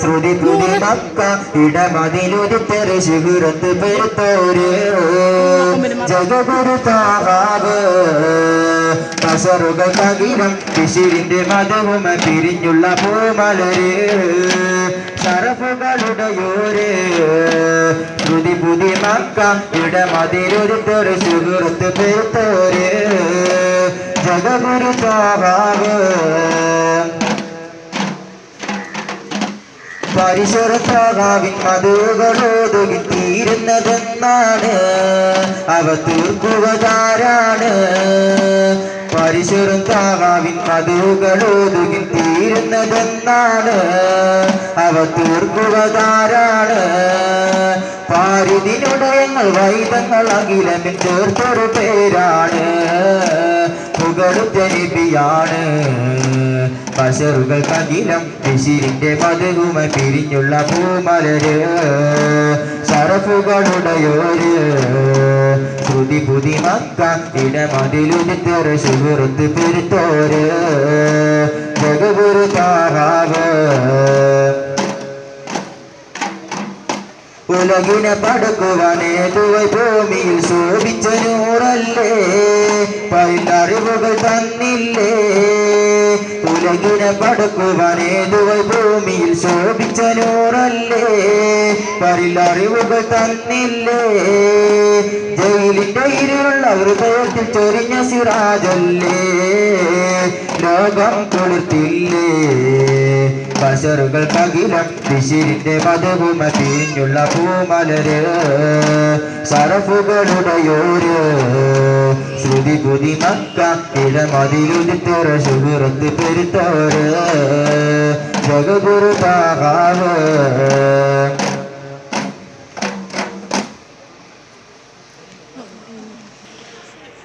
ശ്രുതി പുതി Mecca ഇടമതിലുദിത്തൊരു ശുഹുറത്ത് പെരുത്തോര് ജഗഗുരു താഹാവ് കസറുകൾ കകിലം ബിശിരിന്റെ മതവുമ പിരിഞ്ഞുള്ള പൂമലര് ശരഫുകളുടെയോര് ശ്രുതി പുതി Mecca ഇടമതിലുദിത്തൊരു ശുഹുറത്ത് പെരുത്തോര് ജഗഗുരു താഹാവ് പരിസരത്താകാവിൻ മധുകളോതുകി തീരുന്നതെന്നാണ് അവ തീർക്കുവതാരാണ് പരിസരത്താകാവിൻ മധുകളോതുകി തീരുന്നതെന്നാണ് അവ തീർക്കുവതാരാണ് പാരിതിനുടയങ്ങൾ വൈദങ്ങൾ അഖിലമിൽ ചേർത്തൊരു പേരാണ് പുകളുറ്റ നബിയാണ് ബശറുകൾ കകിലം ബിശിരിന്റെ മധുവുമ പിരിഞ്ഞുള്ള പൂമലര് ശറഫുകളുടെയോര് ശ്രുതി പുതി മക്ക ഇടമതിലുദിത്തൊരു ശുഹുറത്ത് പെരുത്തോര് ജഗഗുരു താഹാവ് ഉലകിനെ പടക്കുവാനേതുവൈ ഭൂമിയിൽ ശോഭിച്ച നൂറല്ലേ പൈലറിവുകൾ തന്നില്ലേ ഉലകിനെ പടക്കുവാനേതുവൈ ഭൂമിയിൽ ശോഭിച്ച നൂറല്ലേ പൈലറിവുകൾ തന്നില്ലേ ജയിലിന്റെ ഇരുള്ള ഹൃദയത്തിൽ ചൊരിഞ്ഞ സിറാജല്ലേ ലോകം കൊളുത്തില്ലേ ബശറുകൾ കകിലം ബിശിരിന്റെ മധുവുമ പിരിഞ്ഞുള്ള പൂമലര് ശറഫുകളുടെയോര് ശ്രുതി പുതി മക്ക ഇടമതിലുദിത്തൊരു ശുഹുറത്ത് പെരുത്തോര് ജഗഗുരു താഹാവ്